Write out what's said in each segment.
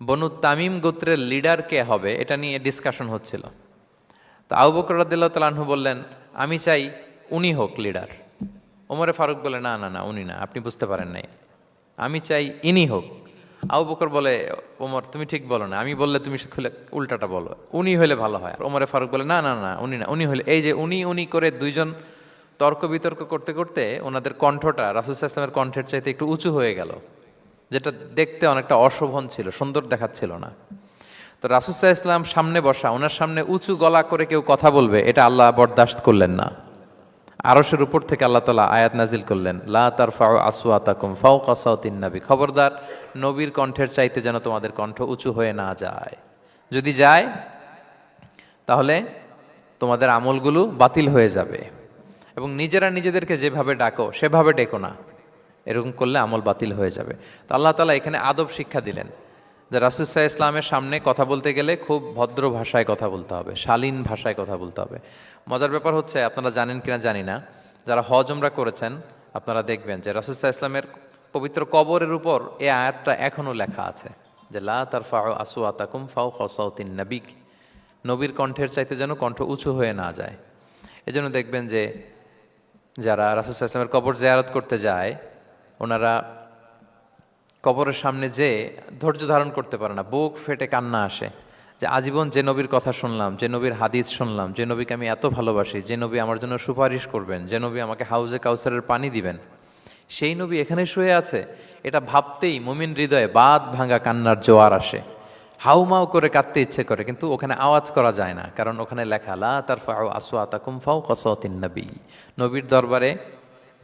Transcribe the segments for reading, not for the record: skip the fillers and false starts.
বনু তামিম গোত্রের লিডার কে হবে এটা নিয়ে ডিসকাশন হচ্ছিল। তো আবু বকর রাদিয়াল্লাহু তাআলা আনহু বললেন, আমি চাই উনি হোক লিডার। ওমরে ফারুক বলে, না না না, উনি না, আপনি বুঝতে পারেন নাই, আমি চাই ইনি হোক। আবু বকর বলে, ওমর তুমি ঠিক বলো না, আমি বললে তুমি খুলে উল্টাটা বলো, উনি হলে ভালো হয়। ওমরে ফারুক বলে, না না না, উনি না, উনি হলে, এই যে উনি উনি করে দুইজন তর্ক বিতর্ক করতে করতে ওনাদের কণ্ঠটা রাসূল সাল্লাল্লাহু আলাইহি ওয়াসাল্লামের কণ্ঠের চাইতে একটু উঁচু হয়ে গেল, যেটা দেখতে অনেকটা অশোভন ছিল, সুন্দর দেখাচ্ছিল না। তো রাসূল সাল্লাল্লাহু আলাইহি ওয়াসাল্লাম সামনে বসা, ওনার সামনে উঁচু গলা করে কেউ কথা বলবে, এটা আল্লাহ বরদাশত করলেন না। আরশের উপর থেকে আল্লাহ তাআলা আয়াত নাজিল করলেন, লা তারফাউ আসওয়াতাকুম ফাওকা সাওতিন নবী, খবরদার নবীর কণ্ঠের চাইতে যেন তোমাদের কণ্ঠ উঁচু হয়ে না যায়। যদি যায় তাহলে তোমাদের আমলগুলো বাতিল হয়ে যাবে, এবং নিজেরা নিজেদেরকে যেভাবে ডাকো সেভাবে ডেকো না, এরকম করলে আমল বাতিল হয়ে যাবে। তো আল্লাহ তাআলা এখানে আদব শিক্ষা দিলেন যে রাসূল সাল্লাল্লাহু আলাইহি ওয়াসাল্লামের সামনে কথা বলতে গেলে খুব ভদ্র ভাষায় কথা বলতে হবে, শালীন ভাষায় কথা বলতে হবে। মজার ব্যাপার হচ্ছে, আপনারা জানেন কিনা জানি না, যারা হজ উমরা করেছেন আপনারা দেখবেন যে রাসূল সাল্লাল্লাহু আলাইহি ওয়াসাল্লামের পবিত্র কবরের উপর এই আয়াতটা এখনো লেখা আছে যে লা তারফাউ আসওয়াতাকুম ফাওকা সাওতিন নবী, নবীর কণ্ঠের চাইতে যেন কণ্ঠ উঁচু হয়ে না যায়। এজন্য দেখবেন যে যারা রাসূল সাল্লাল্লাহু আলাইহি ওয়াসাল্লামের কবর জিয়ারত করতে যায়, ওনারা কবরের সামনে যে ধৈর্য ধারণ করতে পারে না, বুক ফেটে কান্না আসে যে আজীবন যে নবীর কথা শুনলাম, যে নবীর হাদিস শুনলাম, যে নবীকে আমি এত ভালোবাসি, যে নবী আমার জন্য সুপারিশ করবেন, যে নবী আমাকে হাউজে কাউসারের পানি দিবেন, সেই নবী এখানে শুয়ে আছে। এটা ভাবতেই মুমিন হৃদয়ে বাঁধ ভাঙা কান্নার জোয়ার আসে, হাউমাউ করে কাঁদতে ইচ্ছে করে, কিন্তু ওখানে আওয়াজ করা যায় না, কারণ ওখানে লেখা লা তারফাউ আসওয়াতাকুম ফাওকা সাওতিন নবী, নবীর দরবারে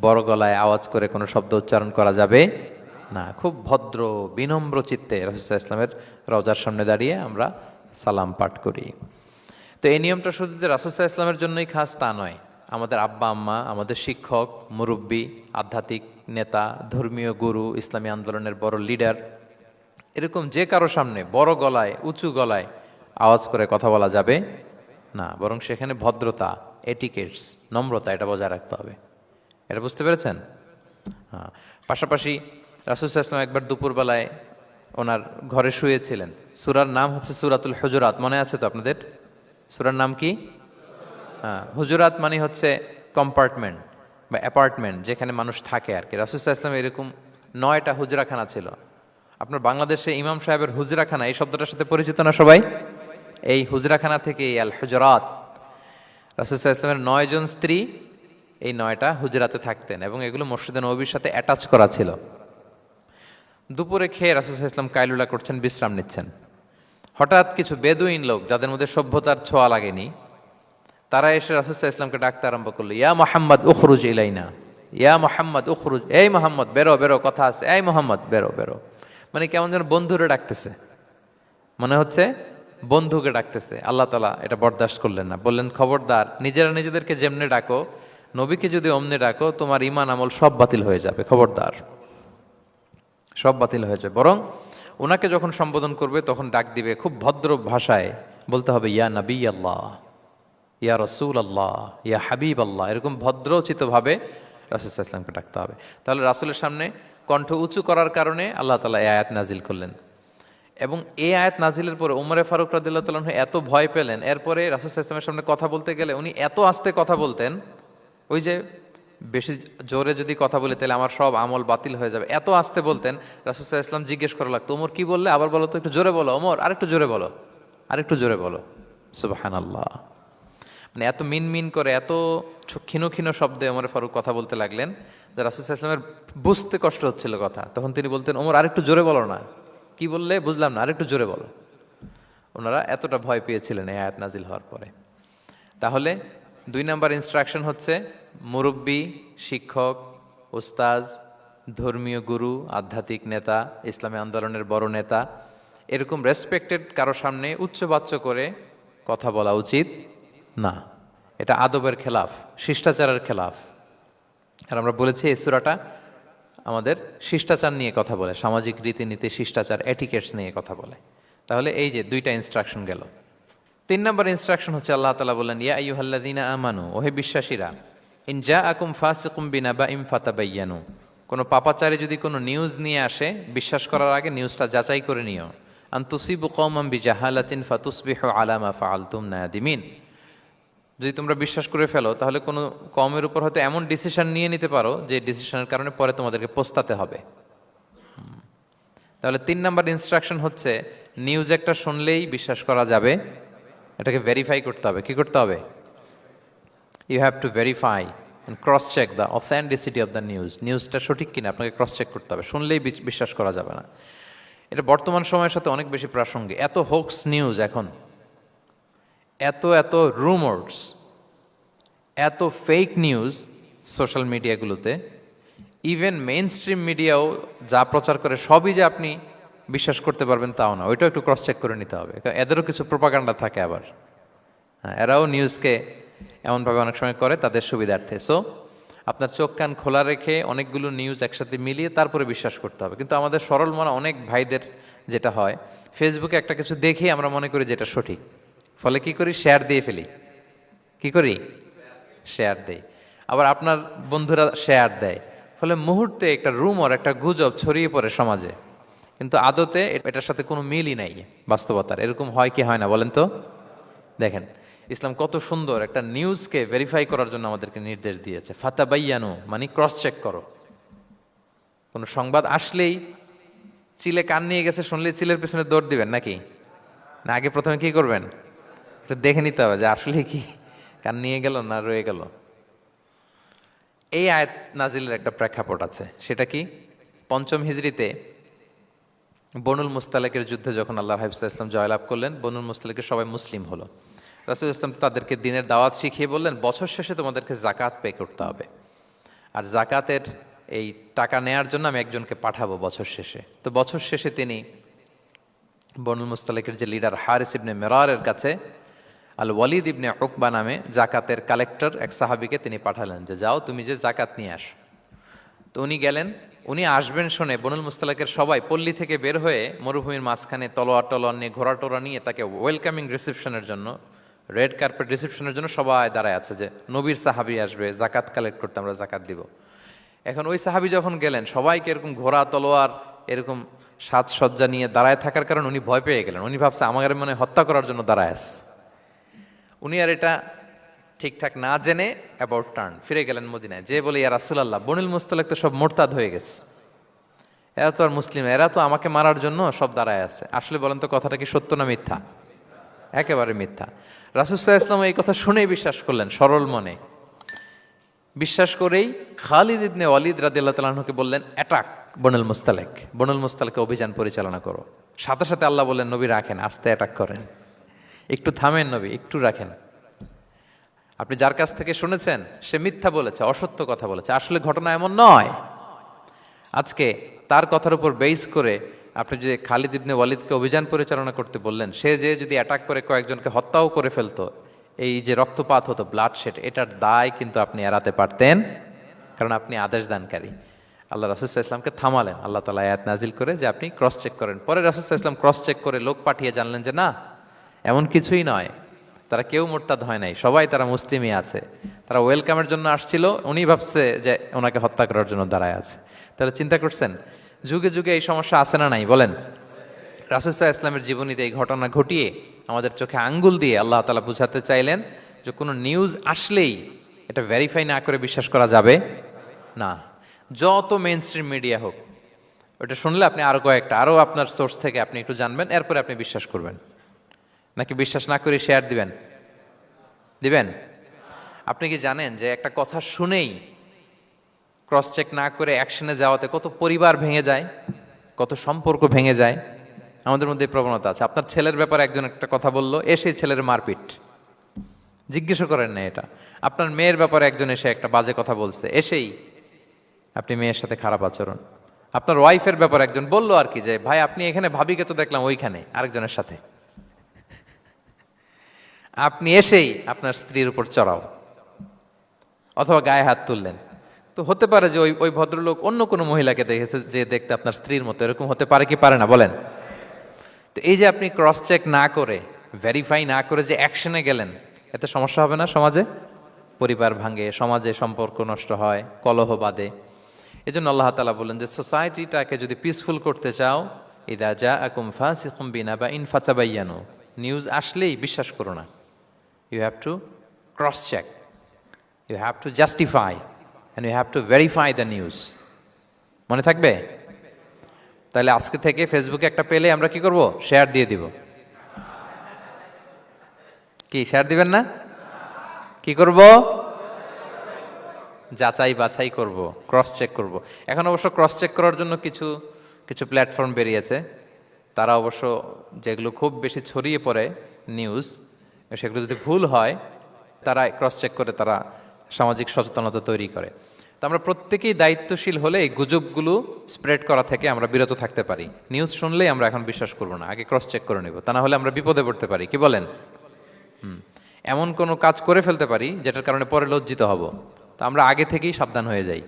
বড় গলায় আওয়াজ করে কোনো শব্দ উচ্চারণ করা যাবে না। খুব ভদ্র বিনম্র চিত্তে রাসূল সাল্লাল্লাহু আলাইহি ওয়াসাল্লামের রওজার সামনে দাঁড়িয়ে আমরা সালাম পাঠ করি। তো এই নিয়মটা শুধু যে রাসূল সাল্লাল্লাহু আলাইহি ওয়াসাল্লামের জন্যই খাস তা নয়, আমাদের আব্বা আম্মা, আমাদের শিক্ষক মুরব্বী, আধ্যাত্মিক নেতা, ধর্মীয় গুরু, ইসলামী আন্দোলনের বড় লিডার, এরকম যে কারো সামনে বড় গলায় উঁচু গলায় আওয়াজ করে কথা বলা যাবে না, বরং সেখানে ভদ্রতা, এটিকেটস, নম্রতা, এটা বজায় রাখতে হবে। এটা বুঝতে পেরেছেন? হ্যাঁ। পাশাপাশি রাসূল সাল্লাল্লাহু আলাইহি ওয়াসাল্লাম একবার দুপুরবেলায় ওনার ঘরে শুয়েছিলেন। সূরার নাম হচ্ছে সূরাতুল হুজুরাত, মনে আছে তো আপনাদের? সূরার নাম কি? হ্যাঁ, হুজুরাত মানে হচ্ছে কম্পার্টমেন্ট বা অ্যাপার্টমেন্ট, যেখানে মানুষ থাকে আর কি। রাসূল সাল্লাল্লাহু আলাইহি ওয়াসাল্লাম এরকম 9টা হুজরাখানা ছিল। আপনার বাংলাদেশে ইমাম সাহেবের হুজরাখানা এই শব্দটার সাথে পরিচিত না সবাই? এই হুজরাখানা থেকে আল হুজরাত, রাসূল সাল্লাল্লাহু আলাইহি ওয়াসাল্লামের 9 জন স্ত্রী এই 9টা হুজরাতে থাকতেন, এবং এগুলো মসজিদে নববীর সাথে অ্যাটাচ করা ছিল। দুপুরে খেয়ে রাসূল সাল্লাল্লাহু আলাইহি ওয়াসাল্লাম কাইলুলা করছেন, বিশ্রাম নিচ্ছেন। হঠাৎ কিছু বেদুইন লোক, যাদের মধ্যে সভ্যতার ছোঁয়া লাগেনি, তারা এসে রাসূল সাল্লাল্লাহু আলাইহি ওয়াসাল্লামকে ডাকতে আরম্ভ করলো, ইয়া মুহাম্মদ উখরুজ ইলাইনা, ইয়া মুহাম্মদ উখরুজ, এই মুহাম্মদ বেরো বেরো, কথা আছে, এই মুহাম্মদ বেরো বেরো। মানে কেমন যেন বন্ধুরে ডাকতেছে, মনে হচ্ছে বন্ধুকে ডাকতেছে। আল্লাহ তাআলা এটা বরদাস্ত করলেন না, বললেন খবরদার, নিজেরা নিজেদেরকে যেমনে ডাকো, নবীকে যদি অমনে ডাকো, তোমার ঈমান আমল সব বাতিল হয়ে যাবে, খবরদার, সব বাতিল হয়ে যাবে। বরং ওনাকে যখন সম্বোধন করবে তখন ডাক দিবে খুব ভদ্র ভাষায়, বলতে হবে ইয়া নবী আল্লাহ, ইয়া রসুল আল্লাহ, ইয়া হাবিব আল্লাহ, এরকম ভদ্রোচিতভাবে রাসূল সাল্লাল্লাহু আলাইহি ওয়াসাল্লামকে ডাকতে হবে। তাহলে রাসূলের সামনে কণ্ঠ উঁচু করার কারণে আল্লাহ তাআলা এই আয়াত নাজিল করলেন। এবং এই আয়াত নাজিলের পরে ওমরে ফারুক রাদিয়াল্লাহু তাআলা আনহু এত ভয় পেলেন, এরপরে রাসূল সাল্লাল্লাহু আলাইহি ওয়াসাল্লামের সামনে কথা বলতে গেলে উনি এত আস্তে কথা বলতেন, ওই যে বেশি জোরে যদি কথা বলি তাহলে আমার সব আমল বাতিল হয়ে যাবে, এত আস্তে বলতেন। রাসূল সাল্লাল্লাহু আলাইহি ওয়াসাল্লাম জিজ্ঞেস করা লাগতো, ওমর কি বললে, আবার বলো তো, একটু জোরে বলো ওমর, আরেকটু জোরে বলো, আরেকটু জোরে বলো। সুবহানাল্লাহ। মানে এত মিন মিন করে, এত ক্ষীণ ক্ষীণ শব্দে ওমর ফারুক কথা বলতে লাগলেন যে রাসূল সাল্লাল্লাহু আলাইহি ওয়াসাল্লামের বুঝতে কষ্ট হচ্ছিল কথা। তখন তিনি বলতেন, ওমর আরেকটু জোরে বলো না, কি বললে বুঝলাম না, আরেকটু জোরে বলো। ওনারা এতটা ভয় পেয়েছিলেন এই আয়াত নাজিল হওয়ার পরে। তাহলে 2 নাম্বার ইনস্ট্রাকশন হচ্ছে, মুরব্বী, শিক্ষক, উস্তাজ, ধর্মীয় গুরু, আধ্যাত্মিক নেতা, ইসলামী আন্দোলনের বড় নেতা, এরকম রেসপেক্টেড কারো সামনে উচ্চবাচ্য করে কথা বলা উচিত না। এটা আদবের খেলাফ, শিষ্টাচারের খেলাফ। আর আমরা বলেছি এই সূরাটা আমাদের শিষ্টাচার নিয়ে কথা বলে, সামাজিক রীতিনীতি, শিষ্টাচার, এটিকেটস নিয়ে কথা বলে। তাহলে এই যে 2টা ইনস্ট্রাকশন গেল। 3 নাম্বার ইনস্ট্রাকশন হচ্ছে, আল্লাহ তাআলা বললেন, ইয়া আইয়ুহাল্লাযীনা আমানু, ওহে বিশ্বাসীরা, ইন জাআকুম ফাসিকুম বিনাবাইন ফাতাবায়ানু, কোনো পাপাচারী যদি কোনো নিউজ নিয়ে আসে, বিশ্বাস করার আগে নিউজটা যাচাই করে নিও। আন তুসিবু কওমান বিজাহালাতিন ফাতুসবিহু আলা মা ফাআলতুম নাদিমিন। যদি তোমরা বিশ্বাস করে ফেলো তাহলে কোনো কওমের উপর হয়তো এমন ডিসিশন নিয়ে নিতে পারো যে ডিসিশনের কারণে পরে তোমাদেরকে পস্তাতে হবে। তাহলে 3 নাম্বার ইনস্ট্রাকশন হচ্ছে নিউজ একটা শুনলেই বিশ্বাস করা যাবে, এটাকে ভেরিফাই করতে হবে। কি করতে হবে? You have to verify and cross check the authenticity of the news. নিউজটা সঠিক কিনা আপনাকে ক্রস চেক করতে হবে, শুনলেই বিশ্বাস করা যাবে না। এটা বর্তমান সময়ের সাথে অনেক বেশি প্রাসঙ্গিক। এত হোক্স নিউজ এখন, এত এত রুমার্স, এত ফেক নিউজ সোশ্যাল মিডিয়াগুলোতে, ইভেন মেইন স্ট্রিম মিডিয়াও যা প্রচার করে সবই যে আপনি বিশ্বাস করতে পারবেন তাও না, ওইটাও একটু ক্রস চেক করে নিতে হবে। এদেরও কিছু প্রোপাগান্ডা থাকে আবার, হ্যাঁ, এরাও নিউজকে এমনভাবে অনেক সময় করে তাদের সুবিধার্থে। সো আপনার চোখ কান খোলা রেখে অনেকগুলো নিউজ একসাথে মিলিয়ে তারপরে বিশ্বাস করতে হবে। কিন্তু আমাদের সরল মনা অনেক ভাইদের যেটা হয়, ফেসবুকে একটা কিছু দেখেই আমরা মনে করি যেটা সঠিক, ফলে কি করি? শেয়ার দিয়ে ফেলি। কি করি? শেয়ার দেই। আবার আপনার বন্ধুরা শেয়ার দেয়, ফলে মুহূর্তে একটা রুমর, একটা গুজব ছড়িয়ে পড়ে সমাজে, কিন্তু আদতে এটার সাথে কোনো মিলই নাই বাস্তবতার। এরকম হয় কি হয় না বলেন তো? দেখেন ইসলাম কত সুন্দর একটা নিউজকে ভেরিফাই করার জন্য আমাদেরকে নির্দেশ দিয়েছে। ফাতাবাইয়ানু মানে ক্রস চেক করো। কোনো সংবাদ আসলেই চিলে কান নিয়ে গেছে শুনলেই চিলের পেছনে দৌড় দিবেন নাকি? না, আগে প্রথমে কি করবেন? একটু দেখে নিতে হবে যে আসলে কি কান নিয়ে গেল না রয়ে গেল। এই আয়াত নাজিলের একটা প্রেক্ষাপট আছে, সেটা কি? 5ম হিজরিতে বনুল মুস্তালিকের যুদ্ধে যখন আল্লাহ হাবিব সাল্লাল্লাহু আলাইহি ওয়াসাল্লাম জয়লাভ করলেন, বনুল মুস্তালিকের সবাই মুসলিম হলো। রাসূল ইসলাম তাদেরকে দিনের দাওয়াত শিখিয়ে বললেন, বছর শেষে তোমাদেরকে জাকাত পে করতে হবে, আর জাকাতের এই টাকা নেয়ার জন্য আমি একজনকে পাঠাবো বছর শেষে। তো বছর শেষে তিনি বনুল মুস্তালিকের যে লিডার হারিস ইবনে মিরারের কাছে আল ওয়ালিদ ইবনে উকবা নামে জাকাতের কালেক্টর এক সাহাবীকে তিনি পাঠালেন যে যাও তুমি যে জাকাত নিয়ে আসো। তো উনি গেলেন, উনি আসবেন শুনে বনুল মুস্তালিকের সবাই পল্লী থেকে বের হয়ে মরুভূমির মাঝখানে তলোয়ার টলোয়ার নিয়ে, ঘোড়া টোড়া নিয়ে তাকে ওয়েলকামিং রিসেপশনের জন্য, রেড কার্পেট রিসেপশনের জন্য সবাই দাঁড়ায় আছে যে নবীর সাহাবী আসবে, জাকাত কালেক্ট করতে, আমরা জাকাত দিব। এখন ওই সাহাবী যখন গেলেন, সবাইকে এরকম ঘোড়া তলোয়ার এরকম সাজসজ্জা নিয়ে দাঁড়ায় থাকার কারণে উনি ভয় পেয়ে গেলেন। উনি ভাবছে আমাদের মনে হত্যা করার জন্য দাঁড়ায় আছে। উনি আর এটা ঠিকঠাক না জেনে অ্যাবাউট টার্ন ফিরে গেলেন মদিনায়, যে বলে ইয়া রাসূলুল্লাহ, বনুল মুস্তালিক তো সব মোরতাদ হয়ে গেছে, এরা তো আর মুসলিম, এরা তো আমাকে মারার জন্য সব দাঁড়ায় আছে। আসলে বলেন তো কথাটা কি সত্য না মিথ্যা? একেবারে মিথ্যা। রাসূল সাল্লাল্লাহু আলাইহি ওয়াসাল্লাম এই কথা শুনেই বিশ্বাস করলেন সরল মনে। বিশ্বাস করেই খালিদ ইবনে ওয়ালিদ রাদিয়াল্লাহু তাআলা আনহুকে বললেন, অ্যাটাক বনুল মুস্তালিক, বনুল মুস্তালিকে অভিযান পরিচালনা করো। সাথে সাথে আল্লাহ বললেন, নবী রাখেন, আস্তে অ্যাটাক করেন, একটু থামেন নবী, একটু রাখেন। আপনি যার কাছ থেকে শুনেছেন সে মিথ্যা বলেছে, অসত্য কথা বলেছে, আসলে ঘটনা এমন নয়। আজকে তার কথার উপর বেস করে আপনি যে খালিদ ইবনে ওয়ালিদকে অভিযান পরিচালনা করতে বললেন, সে যে যদি অ্যাটাক করে কয়েকজনকে হত্যাও করে ফেলতো, এই যে রক্তপাত হতো, ব্লাড শেড, এটার দায় কিন্তু আপনি এড়াতে পারতেন, কারণ আপনি আদেশ দানকারী। আল্লাহ রাসূল সাল্লাল্লাহু আলাইহি ওয়াসাল্লামকে থামালেন আল্লাহ তাআলা আয়াত নাজিল করে যে আপনি ক্রস চেক করেন। পরে রাসূল সাল্লাল্লাহু আলাইহি ওয়াসাল্লাম ক্রস চেক করে লোক পাঠিয়ে জানলেন যে না, এমন কিছুই নয়, তারা কেউ মোরতাদ হয় নাই, সবাই তারা মুসলিমই আছে, তারা ওয়েলকামের জন্য আসছিল, উনি ভাবছে যে ওনাকে হত্যা করার জন্য দাঁড়ায় আছে। তাহলে চিন্তা করছেন যুগে যুগে এই সমস্যা আছে না নাই বলেন? রাসূল সাল্লাল্লাহু আলাইহি ওয়াসাল্লামের জীবনীতে এই ঘটনা ঘটিয়ে আমাদের চোখে আঙ্গুল দিয়ে আল্লাহ তাআলা বুঝাতে চাইলেন যে কোনো নিউজ আসলেই এটা ভেরিফাই না করে বিশ্বাস করা যাবে না। যত মেইন স্ট্রিম মিডিয়া হোক, ওটা শুনলে আপনি আরো কয়েকটা, আরো আপনার সোর্স থেকে আপনি একটু জানবেন, এরপরে আপনি বিশ্বাস করবেন। নাকি বিশ্বাস না করে শেয়ার দিবেন? দিবেন? আপনি কি জানেন যে একটা কথা শুনেই ক্রস চেক না করে অ্যাকশনে যাওয়াতে কত পরিবার ভেঙে যায়, কত সম্পর্ক ভেঙে যায়? আমাদের মধ্যে প্রবণতা আছে। আপনার ছেলের ব্যাপারে একজন একটা কথা বললো, এসে ছেলের মারপিট, জিজ্ঞেসও করেন না এটা। আপনার মেয়ের ব্যাপারে একজন এসে একটা বাজে কথা বলছে, এসেই আপনি মেয়ের সাথে খারাপ আচরণ। আপনার ওয়াইফের ব্যাপারে একজন বললো আর কি যে ভাই আপনি এখানে, ভাবিকে তো দেখলাম ওইখানে আরেকজনের সাথে, আপনি এসেই আপনার স্ত্রীর উপর চড়াও অথবা গায়ে হাত তুললেন। তো হতে পারে যে ওই ভদ্রলোক অন্য কোনো মহিলাকে দেখেছে যে দেখতে আপনার স্ত্রীর মতো, এরকম হতে পারে কি পারে না বলেন? তো এই যে আপনি ক্রস চেক না করে, ভেরিফাই না করে যে অ্যাকশনে গেলেন, এতে সমস্যা হবে না সমাজে? পরিবার ভাঙে, সমাজে সম্পর্ক নষ্ট হয়, কলহ বাঁধে। এই জন্য আল্লাহ তাআলা বলেন যে সোসাইটিটাকে যদি পিসফুল করতে চাও, ইদা জাআকুম ফাসিকুম বিনাবাইন ফাতাবায়ানু, নিউজ আসলেই বিশ্বাস করো না। You have to cross check, you have to justify and you have to verify the news. মনে থাকবে? তাহলে আজকে থেকে ফেসবুকে একটা পেলে আমরা কি করব? শেয়ার দিয়ে দিব। কি শেয়ার দিবেন না? কি করব? যাচাই বাছাই করব, ক্রস চেক করব। এখন অবশ্য ক্রস চেক করার জন্য কিছু কিছু প্ল্যাটফর্ম বেরিয়েছে, তারা অবশ্য যেগুলো খুব বেশি ছড়িয়ে পড়ে নিউজ, সেগুলো যদি ভুল হয় তারা ক্রস চেক করে তারা সামাজিক সচেতনতা তৈরি করে। তো আমরা প্রত্যেকেই দায়িত্বশীল হলে এই গুজবগুলো স্প্রেড করা থেকে আমরা বিরত থাকতে পারি। নিউজ শুনলেই আমরা এখন বিশ্বাস করব না, আগে ক্রস চেক করে নেব, তা না হলে আমরা বিপদে পড়তে পারি। কি বলেন? এমন কোনো কাজ করে ফেলতে পারি যেটার কারণে পরে লজ্জিত হব। তো আমরা আগে থেকেই সাবধান হয়ে যাই।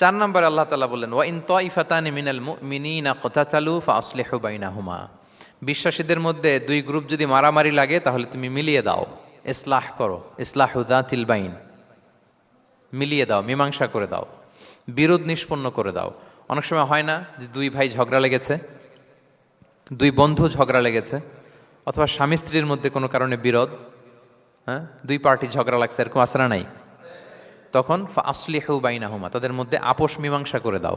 4 নম্বরে আল্লাহ তাআলা বললেন, ওয়া ইন তাইফাতানি মিনাল মুমিনিনা ক্তাতালু ফাসলিহু বাইনাহুমা, বিশ্বাসীদের মধ্যে 2 গ্রুপ যদি মারামারি লাগে তাহলে তুমি মিলিয়ে দাও, ইসলাহ করো, ইসলাহু যাতিল বাইন, মিলিয়ে দাও, মীমাংসা করে দাও, বিরোধ নিষ্পন্ন করে দাও। অনেক সময় হয় না যে 2 ভাই ঝগড়া লেগেছে, 2 বন্ধু ঝগড়া লেগেছে, অথবা স্বামী স্ত্রীর মধ্যে কোনো কারণে বিরোধ, হ্যাঁ 2 পার্টি ঝগড়া লাগছে, এরকম আছে না নাই? তখন ফাসলিহু বাইনাহুমা, তাদের মধ্যে আপোষ মীমাংসা করে দাও।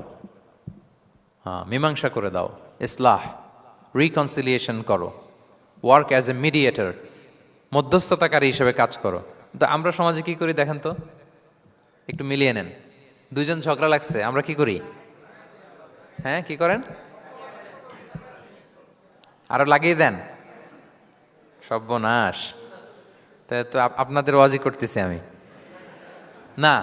হ্যাঁ, মীমাংসা করে দাও, ইসলাহ, রিকনসিলিয়েশন করো, ওয়ার্ক অ্যাজ এ মিডিয়েটর, মধ্যস্থতাকারী হিসেবে কাজ করো। তো আমরা সমাজে কি করি দেখেন তো, একটু মিলিয়ে নেন। 2 জন ঝগড়া লাগছে, আমরা কি করি? হ্যাঁ, কি করেন? আরো লাগিয়ে দেন। সর্বনাশ! তাই তো আপনাদের ওয়াজি করতেছি আমি না,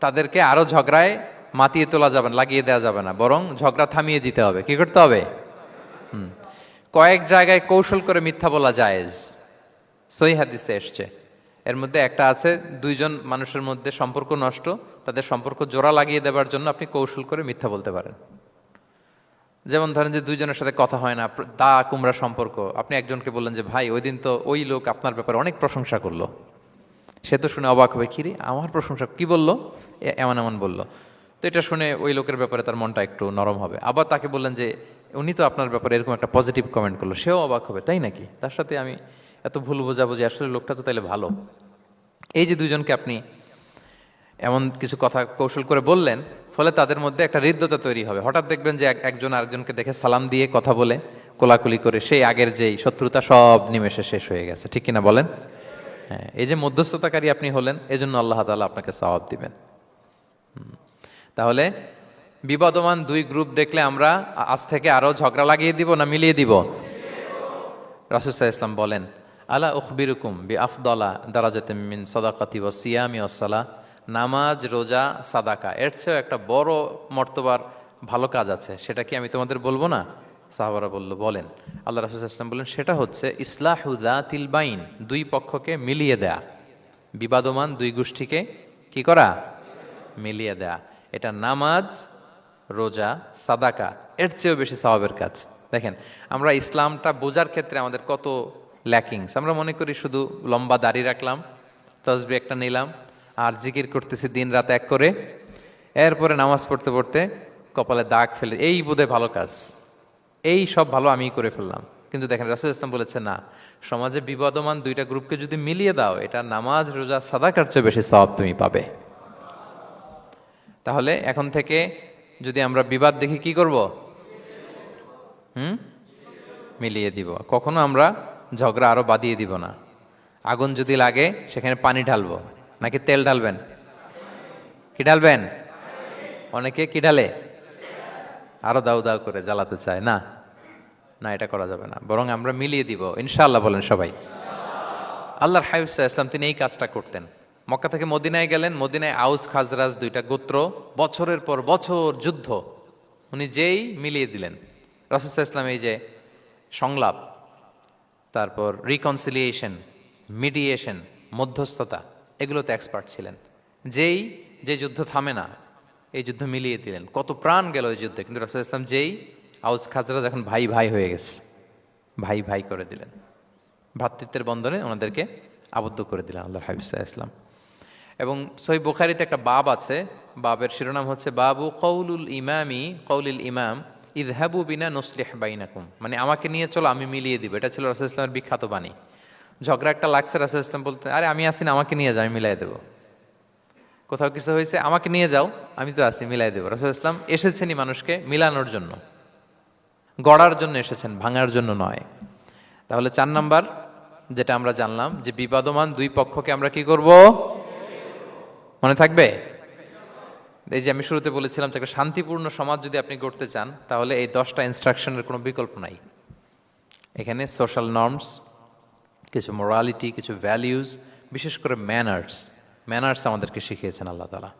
তাদেরকে আরো ঝগড়ায় মাতিয়ে তোলা যাবে না, লাগিয়ে দেওয়া যাবে না, বরং ঝগড়া থামিয়ে দিতে হবে। কি করতে হবে? কয়েক জায়গায় কৌশল করে মিথ্যা বলা জায়েজ, সহিহ হাদিসে এসছে। এর মধ্যে একটা আছে, 2 জন মানুষের মধ্যে সম্পর্ক নষ্ট, তাদের সম্পর্ক জোড়া লাগিয়ে দেওয়ার জন্য আপনি কৌশল করে মিথ্যা বলতে পারেন। যেমন ধরেন যে 2 জনের সাথে কথা হয় না, দা কুমড়া সম্পর্ক, আপনি একজনকে বললেন যে ভাই ওই দিন তো ওই লোক আপনার ব্যাপারে অনেক প্রশংসা করলো। সে তো শুনে অবাক হবে, কিরে আমার প্রশংসা কি বললো, এমন এমন বললো। তো এটা শুনে ওই লোকের ব্যাপারে তার মনটা একটু নরম হবে। আবার তাকে বললেন যে উনি তো আপনার ব্যাপারে এরকম একটা পজিটিভ কমেন্ট করলো, সেও অবাক হবে, তাই নাকি, তার সাথে আমি এত ভুল বোঝাবুঝি, আসলে লোকটা তো তাইলে ভালো। এই যে 2 জনকে আপনি এমন কিছু কথা কৌশল করে বললেন, ফলে তাদের মধ্যে একটা হৃদ্যতা তৈরি হবে। হঠাৎ দেখবেন যে একজন আরেকজনকে দেখে সালাম দিয়ে কথা বলে কোলাকুলি করে সেই আগের যেই শত্রুতা সব নিমেষে শেষ হয়ে গেছে। ঠিক কিনা বলেন? হ্যাঁ, এই যে মধ্যস্থতাকারী আপনি হলেন, এজন্য আল্লাহ তাআলা আপনাকে সওয়াব দিবেন। তাহলে বিবাদমান 2 গ্রুপ দেখলে আমরা আজ থেকে আরো ঝগড়া লাগিয়ে দিব না মিলিয়ে দিব? রাসূল সাল্লাল্লাহু আলাইহি ওয়াসাল্লাম বলেন, আলা উখবিরুকুম বিআফদালা দারাজাতিন মিন সাদাকাতি ওয়াস সিয়ামি ওয়াস সালাহ, নামাজ, রোজা, সাদাকা, এর চেয়েও একটা বড় মর্তবার ভালো কাজ আছে, সেটা কি আমি তোমাদের বলবো না? সাহাবারা বলল, বলেন। আল্লাহ রাসূল সাল্লাল্লাহু আলাইহি ওয়াসাল্লাম বললেন, সেটা হচ্ছে ইসলাহু যাতিল বাইন, 2 পক্ষকে মিলিয়ে দেয়া, বিবাদমান 2 গোষ্ঠীকে কি করা? মিলিয়ে দেয়া। এটা নামাজ, রোজা, সাদাকা এর চেয়েও বেশি সওয়াবের কাজ। দেখেন, আমরা ইসলামটা বোঝার ক্ষেত্রে আমাদের কত ল্যাকিংস। আমরা মনে করি শুধু লম্বা দাড়ি রাখলাম, তাসবিহ একটা নিলাম, আর জিকির করতেছি দিন রাত এক করে, এরপরে নামাজ পড়তে পড়তে কপালে দাগ ফেলে, এই বোধহয় ভালো কাজ, এই সব ভালো আমিই করে ফেললাম। কিন্তু দেখেন রাসূল ইসলাম বলেছে, না, সমাজে বিবাদমান 2টা গ্রুপকে যদি মিলিয়ে দাও, এটা নামাজ, রোজা, সাদাকার চেয়ে বেশি সওয়াব তুমি পাবে। তাহলে এখন থেকে যদি আমরা বিবাদ দেখি কি করব? মিলিয়ে দিব। কখনো আমরা ঝগড়া আরো বাদিয়ে দিব না। আগুন যদি লাগে সেখানে পানি ঢালবো নাকি তেল ঢালবেন? কি ঢালবেন? অনেকে কি ঢালে? আরো দাউ দাউ করে জ্বালাতে চায়। না না, এটা করা যাবে না, বরং আমরা মিলিয়ে দিব ইনশাআল্লাহ। বলেন সবাই। আল্লাহর হাবিব সাল্লাল্লাহু আলাইহি ওয়াসাল্লাম তিনি এই কাজটা করতেন। মক্কা থেকে মদিনায় গেলেন, মদিনায় আউস খাজরাজ 2টা গোত্র, বছরের পর বছর যুদ্ধ, উনি যেই মিলিয়ে দিলেন। রাসূল সাল্লাল্লাহু আলাইহি ওয়াসাল্লাম এই যে সংলাপ, তারপর রিকনসিলিয়েশন, মিডিয়েশন, মধ্যস্থতা, এগুলোতে এক্সপার্ট ছিলেন। যে যুদ্ধ থামে না, এই যুদ্ধ মিলিয়ে দিলেন। কত প্রাণ গেল এই যুদ্ধে, কিন্তু রাসূল সাল্লাল্লাহু আলাইহি ওয়াসাল্লাম যেই আউস খাজরাজ এখন ভাই ভাই হয়ে গেছে, ভাই ভাই করে দিলেন, ভ্রাতৃত্বের বন্ধনে ওনাদেরকে আবদ্ধ করে দিলেন আল্লাহর হাবিব সাল্লাল্লাহু আলাইহি ওয়াসাল্লাম। এবং সহিহ বুখারীতে একটা বাব আছে, বাবের শিরোনাম হচ্ছে বাবু কৌলুল ইমামি কৌলিল ইমাম ইযহাবু বিনা নুসলিহ বাইনাকুম, মানে আমাকে নিয়ে চলো আমি মিলিয়ে দিব। এটা ছিল রাসূল ইসলামের বিখ্যাত বাণী। ঝগড়া একটা লাগছে, রাসূল ইসলাম বলতে, আরে আমি আসি না, আমাকে নিয়ে যাও, আমি মিলাই দেবো। কোথাও কিছু হয়েছে, আমাকে নিয়ে যাও, আমি তো আছি, মিলাই দেবো। রাসূল ইসলাম এসেছেনই মানুষকে মিলানোর জন্য, গড়ার জন্য এসেছেন, ভাঙার জন্য নয়। তাহলে 4 নাম্বার যেটা আমরা জানলাম যে বিবাদমান দুই পক্ষকে আমরা কি করব, মনে থাকবে? এই যে আমি শুরুতে বলেছিলাম যে একটা শান্তিপূর্ণ সমাজ যদি আপনি গড়তে চান, তাহলে এই 10টা ইনস্ট্রাকশনের কোনো বিকল্প নাই। এখানে সোশ্যাল নর্মস, কিছু মোরালিটি, কিছু ভ্যালিউজ, বিশেষ করে ম্যানার্স আমাদেরকে শিখিয়েছেন আল্লাহ তাআলা।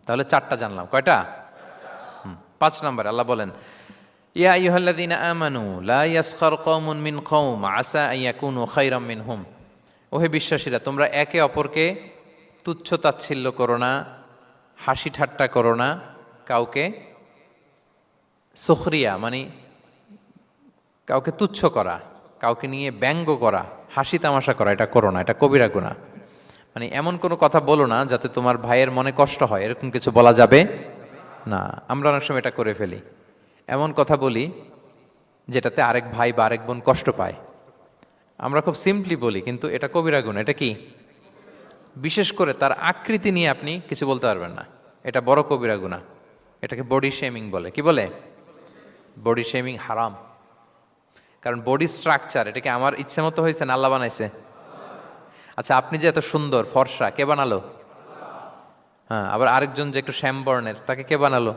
তাহলে 4টা জানলাম, কয়টা? 5 নাম্বার আল্লাহ বলেন, ইয়া আইয়ুহাল্লাযীনা আমানু লা ইয়াসখার কওমুন মিন কওম আসা আন ইয়াকুনু খায়রাম মিনহুম। ওহে বিশ্বাসীরা, তোমরা একে অপরকে তুচ্ছ তাচ্ছিল্য করো না, হাসি ঠাট্টা করো না, কাউকে সুখরিয়া মানে কাউকে তুচ্ছ করা, কাউকে নিয়ে ব্যঙ্গ করা, হাসি তামাশা করা, এটা করো না, এটা কবিরা গুনাহ। মানে এমন কোনো কথা বলো না যাতে তোমার ভাইয়ের মনে কষ্ট হয়, এরকম কিছু বলা যাবে না। আমরা অনেক সময় এটা করে ফেলি, এমন কথা বলি যেটাতে আরেক ভাই বা আরেক বোন কষ্ট পায়। আমরা খুব সিম্পলি বলি, কিন্তু এটা কবিরা গুনাহ। এটা কি? বিশেষ করে তার আকৃতি নিয়ে আপনি কিছু বলতে পারবেন না, এটা বড় কবিরা গুনাহ। এটাকে বডি শেমিং বলে। কি বলে? বডি শেমিং হারাম। কারণ বডি স্ট্রাকচার, এটাকে আমার ইচ্ছে মতো হয়েছে না আল্লাহ বানাইছে? আচ্ছা, আপনি যে এত সুন্দর ফর্সা, কে বানালো? হ্যাঁ, আবার আরেকজন যে একটু শ্যাম বর্ণের, তাকে কে বানালো?